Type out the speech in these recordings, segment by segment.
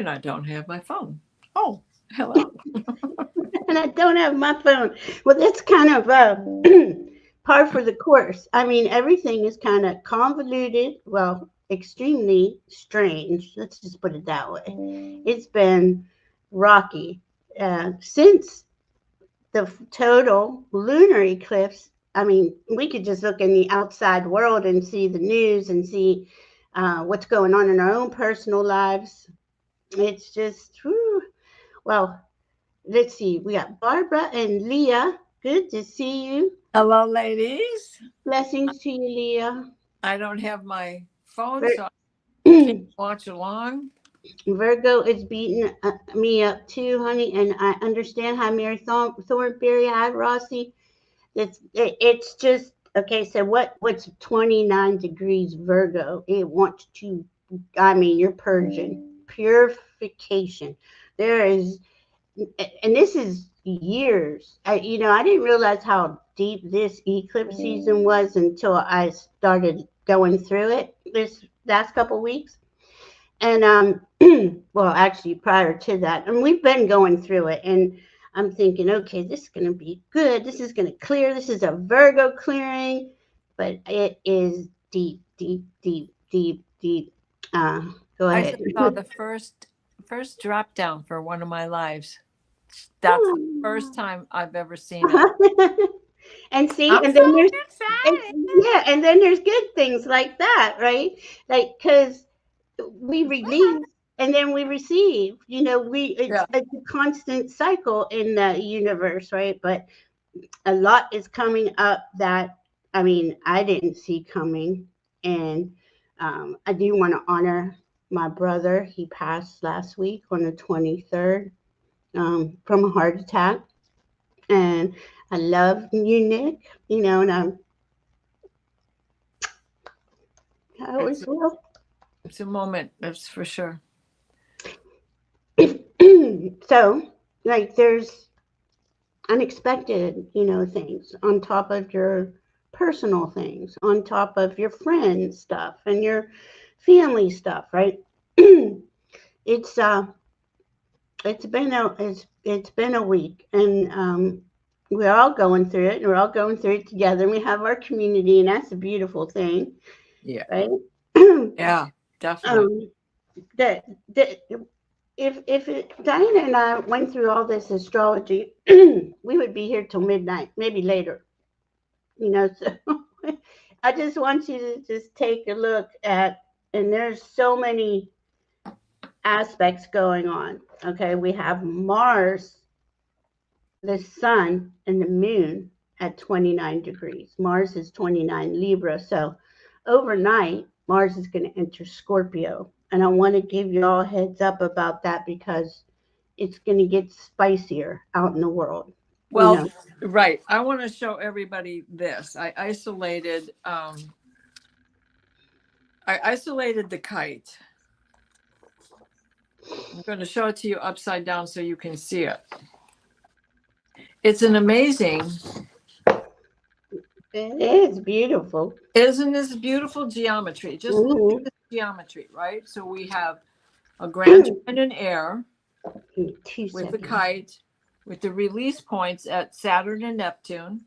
And I don't have my phone. Oh, hello. And I don't have my phone. Well, that's kind of par for the course. I mean, everything is kind of convoluted. Well, extremely strange. Let's just put it that way. It's been rocky since the total lunar eclipse. I mean, we could just look in the outside world and see the news and see what's going on in our own personal lives. It's just, whew. Well, let's see. We got Barbara and Leah. Good to see you. Hello, ladies. Blessings to you, Leah. I don't have my phone, Vir- so I can't watch along. Virgo is beating me up too, honey, and I understand how Mary Thornberry had Rossi. It's just okay. So what's 29 degrees Virgo? It wants to. I mean, you're purging purification. There is, and this is years. I didn't realize how deep this eclipse season was until I started going through it this last couple weeks. And well, actually, prior to that, and we've been going through it, and I'm thinking, okay, this is going to be good. This is going to clear. This is a Virgo clearing, but it is deep, deep, deep, deep, deep. Go I ahead. just saw the first drop down for one of my lives. That's the first time I've ever seen it. And see, I'm and so then and, excited. yeah, and then there's good things like that, right? Like, because we release and then we receive. It's Yeah. a constant cycle in the universe, right? But a lot is coming up that, I mean, I didn't see coming. And I do want to honor my brother. He passed last week on the 23rd from a heart attack. And I love you, Nick, and I It's, always will. it's a moment, that's for sure. So, like, there's unexpected, things on top of your personal things, on top of your friend stuff and your family stuff, right? it's it's been a week, and we're all going through it, and we're all going through it together. And we have our community, and that's a beautiful thing, Yeah. right? Yeah, definitely. um, that that if Diana and I went through all this astrology, we would be here till midnight, maybe later. So I just want you to just take a look at, and there's so many aspects going on. Okay, we have Mars, the Sun, and the Moon at 29 degrees. Mars is 29 Libra, so overnight Mars is going to enter Scorpio, and I want to give you all a heads up about that because it's going to get spicier out in the world. You Well, know, right. I want to show everybody this. I isolated the kite. I'm going to show it to you upside down so you can see it. It's an amazing, it is beautiful. isn't this beautiful geometry? Just look at Mhm. this geometry, right? So we have a grand trine in air Two with the seconds. kite, with the release points at Saturn and Neptune.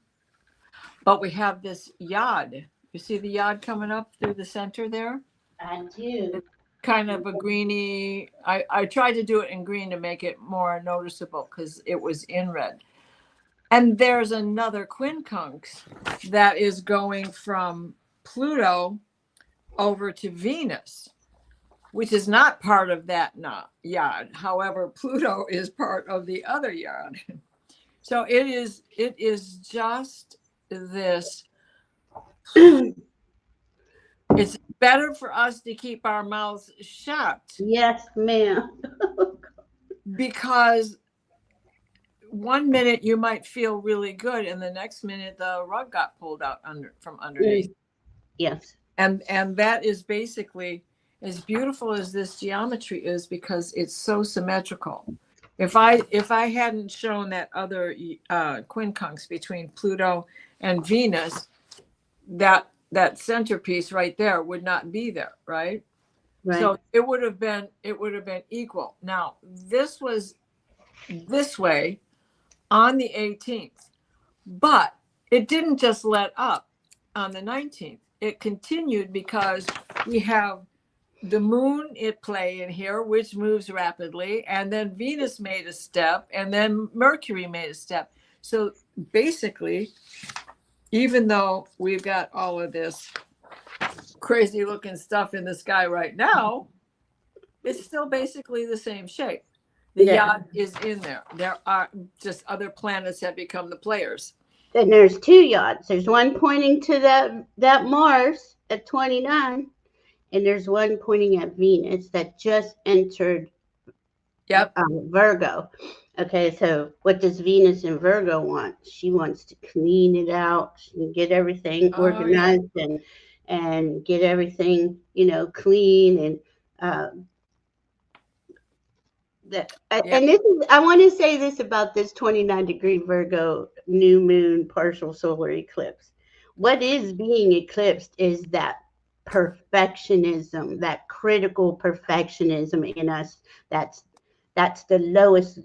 But we have this yod. You see the yod coming up through the center there? I do. It's kind of a greeny. I tried to do it in green to make it more noticeable because it was in red. And there's another quincunx that is going from Pluto over to Venus, which is not part of that yod. However, Pluto is part of the other yod. So it is just this. It's better for us to keep our mouths shut Yes, ma'am. because one minute you might feel really good and the next minute the rug got pulled out from underneath. Yes. And that is basically as beautiful as this geometry is because it's so symmetrical. If I hadn't shown that other quincunx between Pluto and Venus, that centerpiece right there would not be there, right? Right. So it would have been equal. Now, this was this way on the 18th, but it didn't just let up on the 19th. It continued because we have the moon at play in here, which moves rapidly, and then Venus made a step, and then Mercury made a step. So basically, even though we've got all of this crazy looking stuff in the sky right now, it's still basically the same shape. The yacht is in there. There are just other planets have become the players. And there's two yachts. There's one pointing to that Mars at 29, and there's one pointing at Venus that just entered Virgo. Okay, so what does Venus in Virgo want? She wants to clean it out and get everything organized and get everything, clean and and this is, I want to say this about this 29-degree Virgo new moon partial solar eclipse. What is being eclipsed is that perfectionism, that critical perfectionism in us. That's the lowest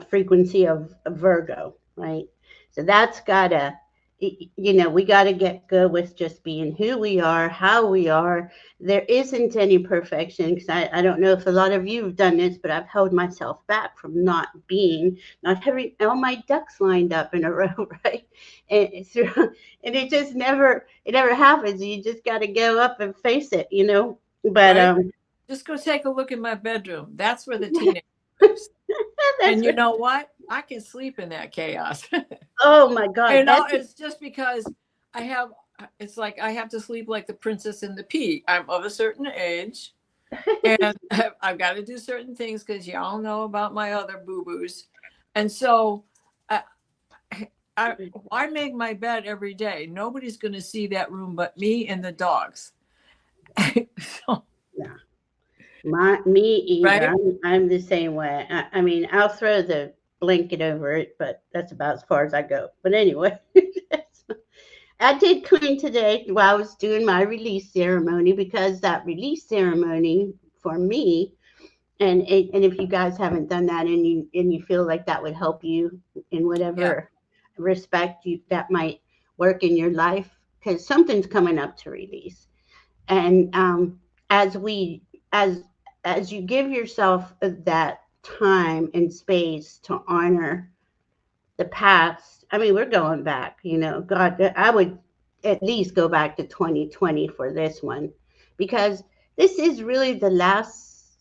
frequency of Virgo, right? So that's gotta, we gotta get good with just being who we are, how we are. There isn't any perfection, because I don't know if a lot of you have done this, but I've held myself back from not having all my ducks lined up in a row, right? And it just never happens. You just got to go up and face it, But right? Just go take a look in my bedroom. That's where the teenager lives. And you know what? I can sleep in that chaos. Oh my God. It's just because it's like I have to sleep like the princess and the pea. I'm of a certain age and I've got to do certain things because y'all know about my other boo-boos. And so why make my bed every day? Nobody's going to see that room but me and the dogs. So, yeah. Me either. Right? I'm the same way. I mean, I'll throw the blanket over it, but that's about as far as I go. But anyway, I did clean today while I was doing my release ceremony, because that release ceremony for me, and if you guys haven't done that and you feel like that would help you in whatever respect that might work in your life, because something's coming up to release. And as you give yourself that time and space to honor the past, I mean, we're going back, God, I would at least go back to 2020 for this one, because this is really the last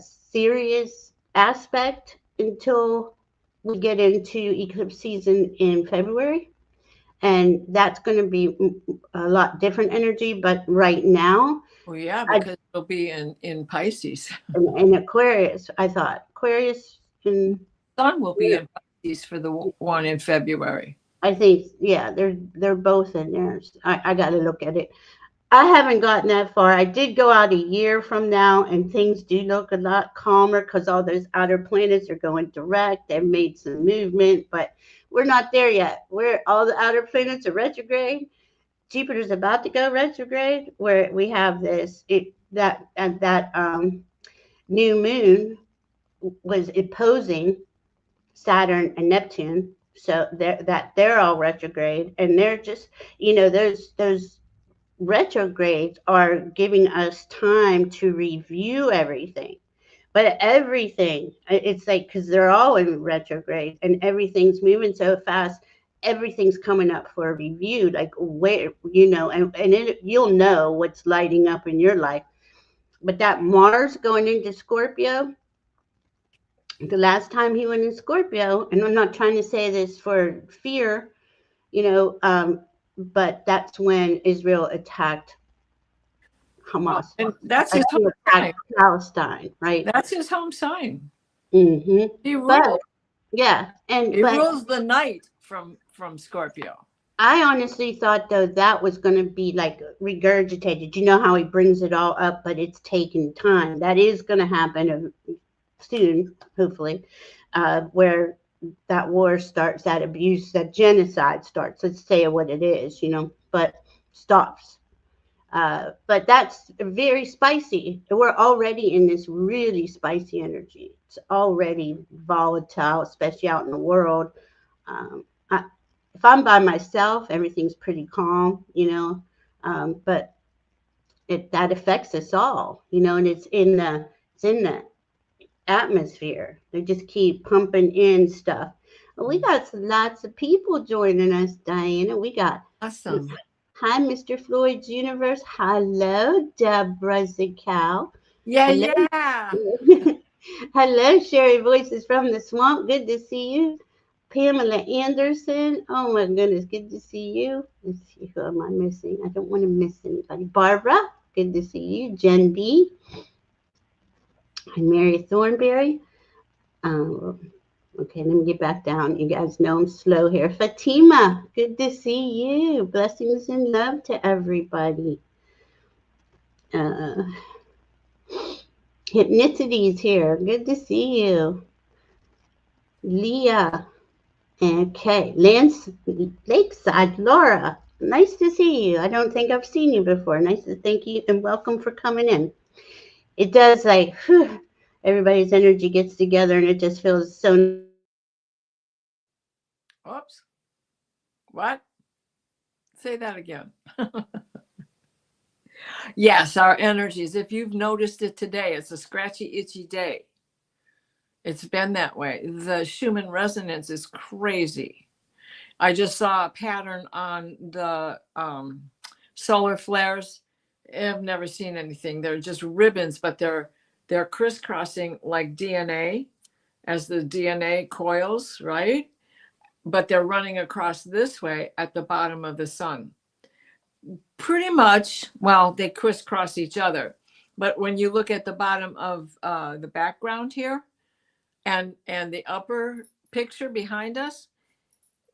serious aspect until we get into eclipse season in February. And that's going to be a lot different energy. But right now, well, yeah, because it'll be in Pisces. In Aquarius, I thought. Aquarius and Sun will be in Pisces for the one in February. I think, yeah, they're both in there. I got to look at it. I haven't gotten that far. I did go out a year from now, and things do look a lot calmer because all those outer planets are going direct. They've made some movement, but we're not there yet. All the outer planets are retrograde. Jupiter's about to go retrograde, where we have that new moon was opposing Saturn and Neptune, so they're all retrograde, and they're just those retrogrades are giving us time to review everything. But everything, it's like, because they're all in retrograde and everything's moving so fast, everything's coming up for a review, like where, you'll know what's lighting up in your life. But that Mars going into Scorpio, the last time he went in Scorpio, and I'm not trying to say this for fear, but that's when Israel attacked Hamas. And that's his home sign. Palestine, right? That's his home sign. Mm-hmm. He rules. But, yeah, and he rules the night from Scorpio. I honestly thought, though, that was going to be like regurgitated. You know how he brings it all up, but it's taking time. That is going to happen soon, hopefully, where that war starts, that abuse, that genocide starts. Let's say what it is, but stops. But that's very spicy. We're already in this really spicy energy. It's already volatile, especially out in the world. Um, I, if I'm by myself, everything's pretty calm, but that affects us all, and it's in the atmosphere. They just keep pumping in stuff. We got lots of people joining us, Diana. We got Awesome. Hi, Mr. Floyd's Universe. Hello, Deborah Zakow. Yeah, Hello. yeah. Hello, Sherry Voices from the Swamp. Good to see you. Pamela Anderson. Oh my goodness, good to see you. Let's see, who am I missing? I don't want to miss anybody. Barbara, good to see you. Jen B. And Mary Thornberry. Okay, let me get back down. You guys know I'm slow here. Fatima, good to see you. Blessings and love to everybody. Uh, Hypnicity's here. Good to see you. Leah. Okay. Lance, Lakeside, Laura. Nice to see you. I don't think I've seen you before. Nice to thank you and welcome for coming in. It does everybody's energy gets together and it just feels so. Oops. What? Say that again. Yes, our energies. If you've noticed it today, it's a scratchy, itchy day. It's been that way. The Schumann resonance is crazy. I just saw a pattern on the solar flares. I've never seen anything. They're just ribbons, but they're crisscrossing like DNA as the DNA coils, right? But they're running across this way at the bottom of the sun. Pretty much, well, they crisscross each other. But when you look at the bottom of the background here and the upper picture behind us,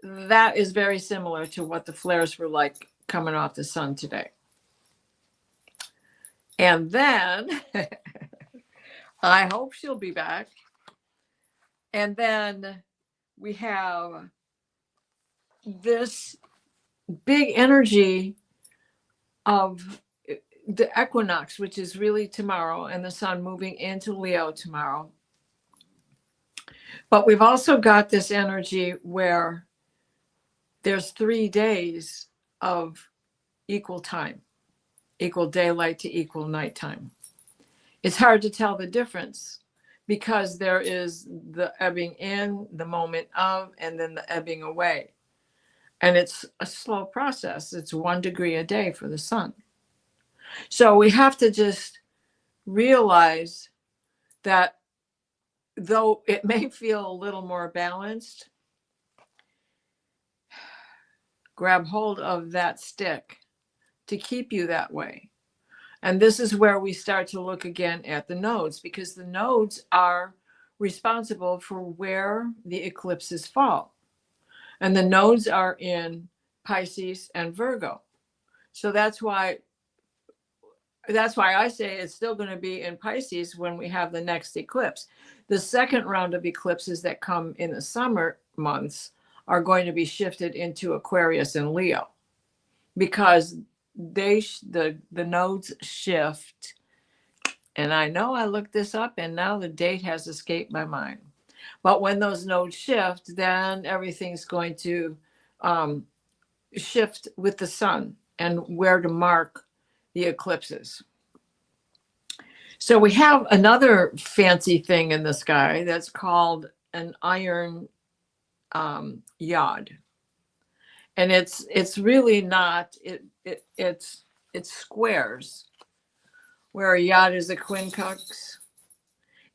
that is very similar to what the flares were like coming off the sun today. And then I hope she'll be back. And then we have this big energy of the equinox, which is really tomorrow, and the sun moving into Leo tomorrow. But we've also got this energy where there's 3 days of equal time, equal daylight to equal nighttime. It's hard to tell the difference because there is the ebbing in, the moment of, and then the ebbing away. And it's a slow process. It's 1 degree a day for the sun. So we have to just realize that though it may feel a little more balanced, grab hold of that stick to keep you that way. And this is where we start to look again at the nodes, because the nodes are responsible for where the eclipses fall. And the nodes are in Pisces and Virgo. So that's why I say it's still going to be in Pisces when we have the next eclipse. The second round of eclipses that come in the summer months are going to be shifted into Aquarius and Leo, because the nodes shift. And I know I looked this up and now the date has escaped my mind. But when those nodes shift, then everything's going to shift with the sun and where to mark the eclipses. So we have another fancy thing in the sky that's called an iron yod. And it's really not, it's squares, where a yod is a quincunx.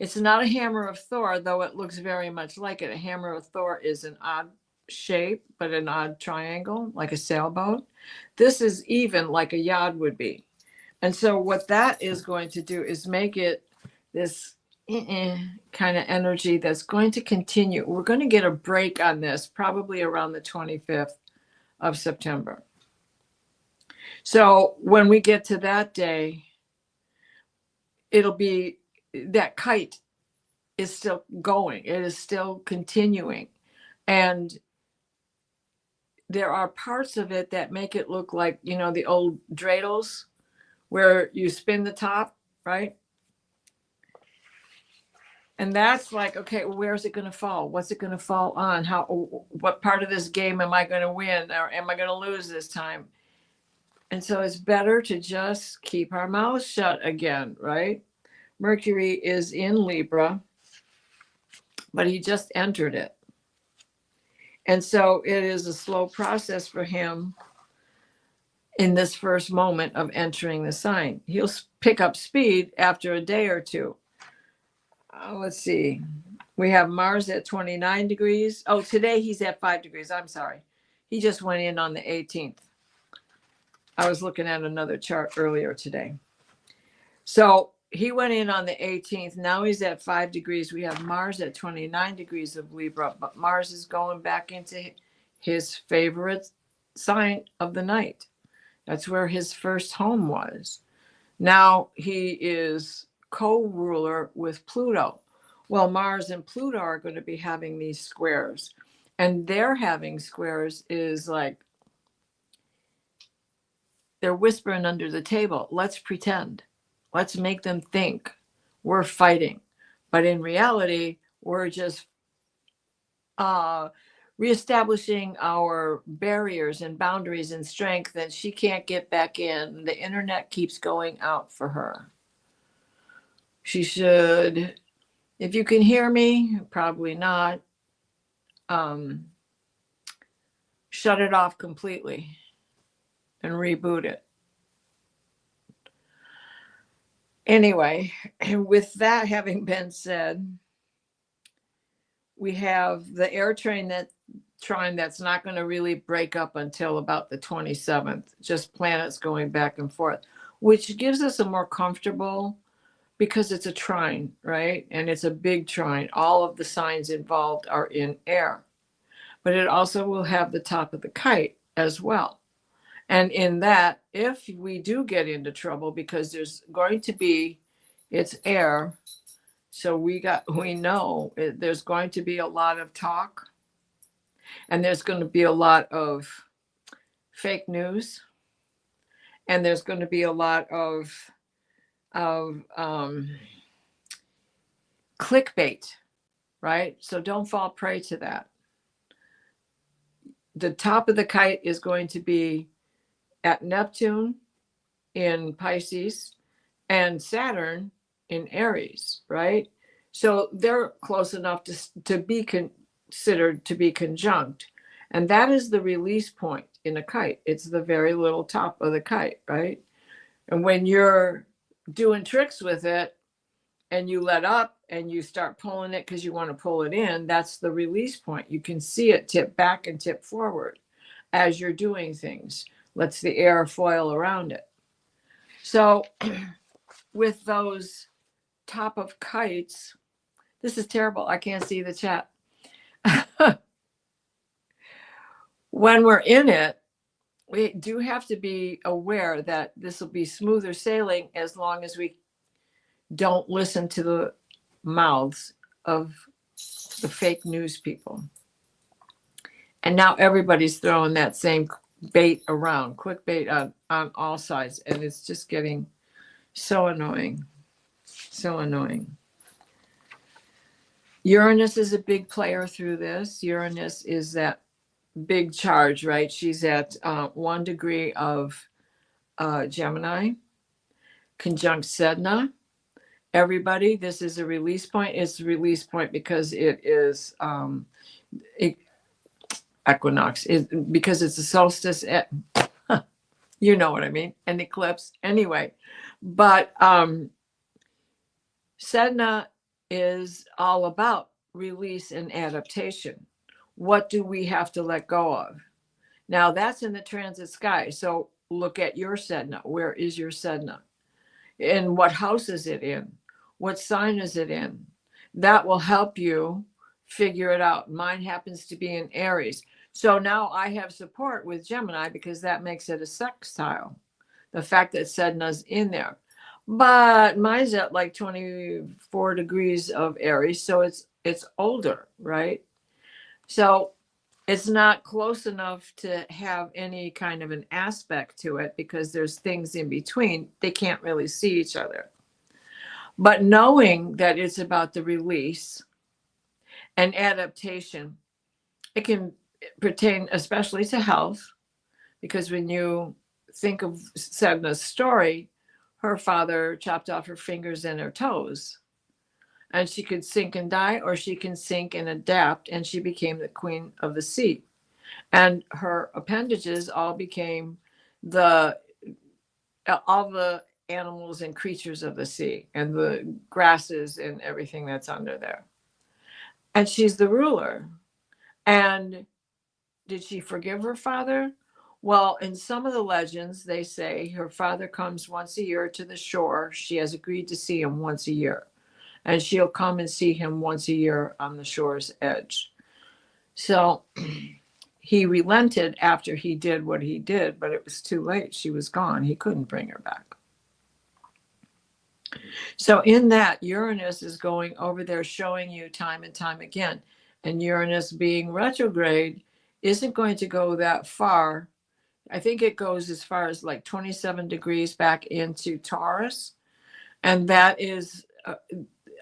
It's not a hammer of Thor, though it looks very much like it. A hammer of Thor is an odd shape, but an odd triangle, like a sailboat. This is even like a yod would be. And so what that is going to do is make it this kind of energy that's going to continue. We're going to get a break on this probably around the 25th of September. So when we get to that day, it'll be that kite is still going. It is still continuing. And there are parts of it that make it look like, the old dreidels where you spin the top, right? And that's like, okay, where's it going to fall? What's it going to fall on? What part of this game am I going to win, or am I going to lose this time? And so it's better to just keep our mouths shut again, right? Mercury is in Libra, but he just entered it. And so it is a slow process for him in this first moment of entering the sign. He'll pick up speed after a day or two. Let's see. We have Mars at 29 degrees. Oh, today he's at 5 degrees. I'm sorry. He just went in on the 18th. I was looking at another chart earlier today. So he went in on the 18th. Now he's at 5 degrees. We have Mars at 29 degrees of Libra, but Mars is going back into his favorite sign of the night. That's where his first home was. Now he is co-ruler with Pluto. Well, Mars and Pluto are going to be having these squares, and they're having squares is like they're whispering under the table. Let's pretend. Let's make them think we're fighting. But in reality, we're just reestablishing our barriers and boundaries and strength, and she can't get back in. The internet keeps going out for her. She should, if you can hear me, probably not, shut it off completely and reboot it. Anyway, with that having been said, we have the air train that's not going to really break up until about the 27th, just planets going back and forth, which gives us a more comfortable, because it's a trine, right? And it's a big trine. All of the signs involved are in air, but it also will have the top of the kite as well. And in that, if we do get into trouble, because there's going to be, it's air, so we know there's going to be a lot of talk, and there's going to be a lot of fake news, and there's going to be a lot of clickbait, right? So don't fall prey to that. The top of the kite is going to be at Neptune in Pisces and Saturn in Aries, right? So they're close enough to be considered to be conjunct. And that is the release point in a kite. It's the very little top of the kite, right? And when you're doing tricks with it and you let up and you start pulling it because you want to pull it in, that's the release point. You can see it tip back and tip forward as you're doing things. Lets the air foil around it. So with those top of kites, this is terrible. I can't see the chat. When we're in it, we do have to be aware that this will be smoother sailing as long as we don't listen to the mouths of the fake news people. And now everybody's throwing that same bait around, quick bait on all sides, and it's just getting so annoying. So annoying. Uranus is a big player through this. Uranus is that big charge, right? She's at 1 degree of Gemini, conjunct Sedna. Everybody, this is a release point. It's a release point because it is equinox, because it's a solstice. You know what I mean? An eclipse. Anyway, but Sedna is all about release and adaptation. What do we have to let go of? Now that's in the transit sky. So look at your Sedna. Where is your Sedna? And what house is it in? What sign is it in? That will help you figure it out. Mine happens to be in Aries. So now I have support with Gemini because that makes it a sextile. The fact that Sedna's in there. But mine's at like 24 degrees of Aries. So it's older, right? So It's not close enough to have any kind of an aspect to it because there's things in between. They can't really see each other. But knowing that it's about the release and adaptation, it can pertain especially to health, because when you think of Sedna's story, her father chopped off her fingers and her toes, and she could sink and die, or she can sink and adapt, and she became the queen of the sea. And her appendages all became the all the animals and creatures of the sea and the grasses and everything that's under there. And she's the ruler. And did she forgive her father? Well, in some of the legends, they say her father comes once a year to the shore. She has agreed to see him once a year, and she'll come and see him once a year on the shore's edge. So he relented after he did what he did, but it was too late. She was gone. He couldn't bring her back. So in that, Uranus is going over there showing you time and time again. And Uranus being retrograde isn't going to go that far. I think it goes as far as like 27 degrees back into Taurus. And that is,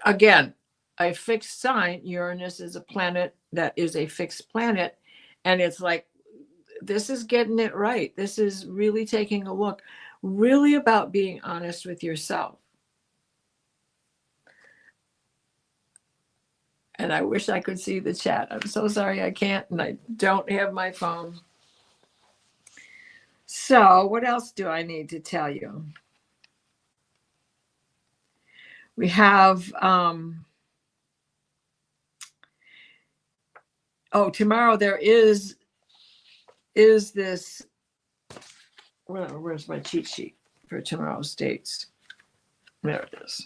again, a fixed sign. Uranus is a planet that is a fixed planet. And it's like, this is getting it right. This is really taking a look, really about being honest with yourself. And I wish I could see the chat. I'm so sorry I can't, and I don't have my phone. So what else do I need to tell you? We have, tomorrow there is this, where's my cheat sheet for tomorrow's dates? There it is.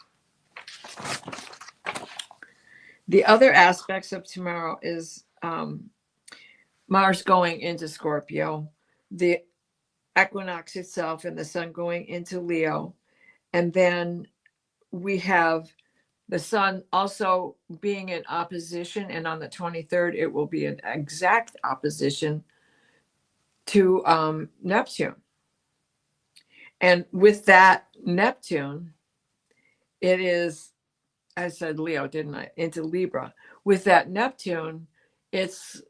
The other aspects of tomorrow is Mars going into Scorpio, the equinox itself, and the sun going into Leo. And then we have the sun also being in opposition. And on the 23rd, it will be an exact opposition to Neptune. And with that Neptune, it is, I said Leo, didn't I? Into Libra. With that Neptune, is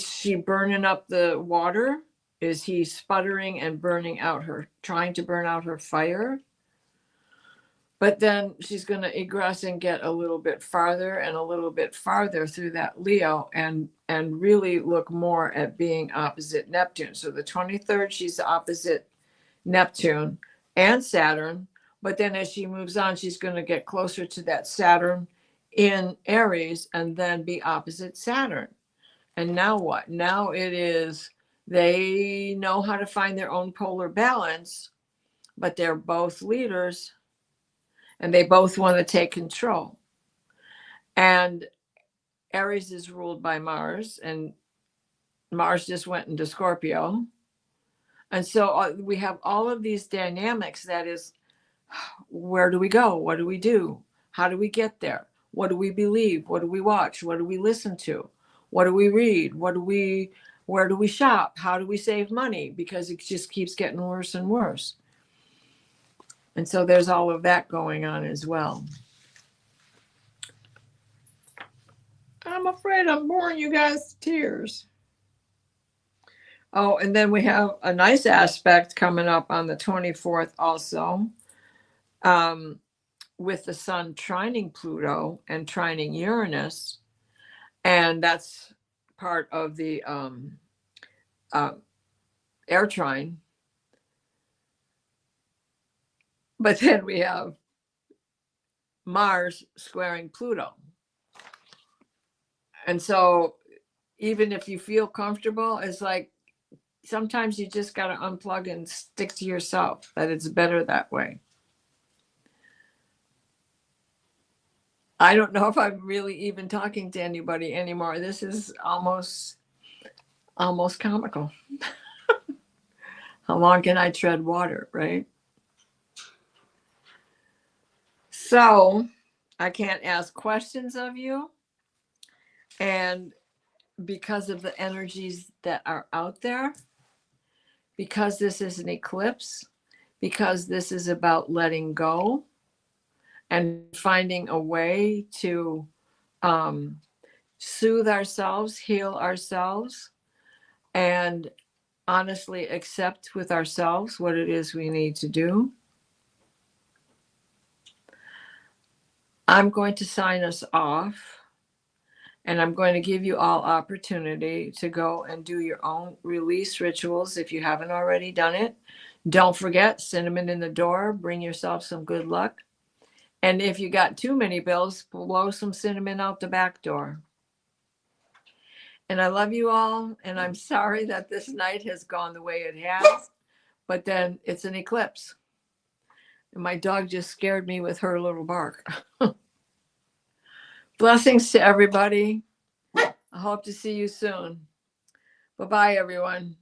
she burning up the water? Is he sputtering and trying to burn out her fire? But then she's going to egress and get a little bit farther and a little bit farther through that Leo and really look more at being opposite Neptune. So the 23rd, she's opposite Neptune and Saturn. But then as she moves on, she's going to get closer to that Saturn in Aries and then be opposite Saturn. And now what? Now it is, they know how to find their own polar balance, but they're both leaders and they both want to take control. And Aries is ruled by Mars, and Mars just went into Scorpio. And so we have all of these dynamics. That is, where do we go? What do we do? How do we get there? What do we believe? What do we watch? What do we listen to? What do we read? Where do we shop? How do we save money? Because it just keeps getting worse and worse. And so there's all of that going on as well. I'm afraid I'm boring you guys to tears. Oh, and then we have a nice aspect coming up on the 24th also, with the sun trining Pluto and trining Uranus. And that's part of the air trine. But then we have Mars squaring Pluto. And so even if you feel comfortable, it's like sometimes you just got to unplug and stick to yourself, that it's better that way. I don't know if I'm really even talking to anybody anymore. This is almost comical. How long can I tread water, right? So I can't ask questions of you. And because of the energies that are out there, because this is an eclipse, because this is about letting go and finding a way to soothe ourselves, heal ourselves, and honestly accept with ourselves what it is we need to do. I'm going to sign us off, and I'm going to give you all opportunity to go and do your own release rituals if you haven't already done it. Don't forget, cinnamon in the door, bring yourself some good luck. And if you got too many bills, blow some cinnamon out the back door. And I love you all, and I'm sorry that this night has gone the way it has, but then it's an eclipse. And my dog just scared me with her little bark. Blessings to everybody. I hope to see you soon. Bye-bye, everyone.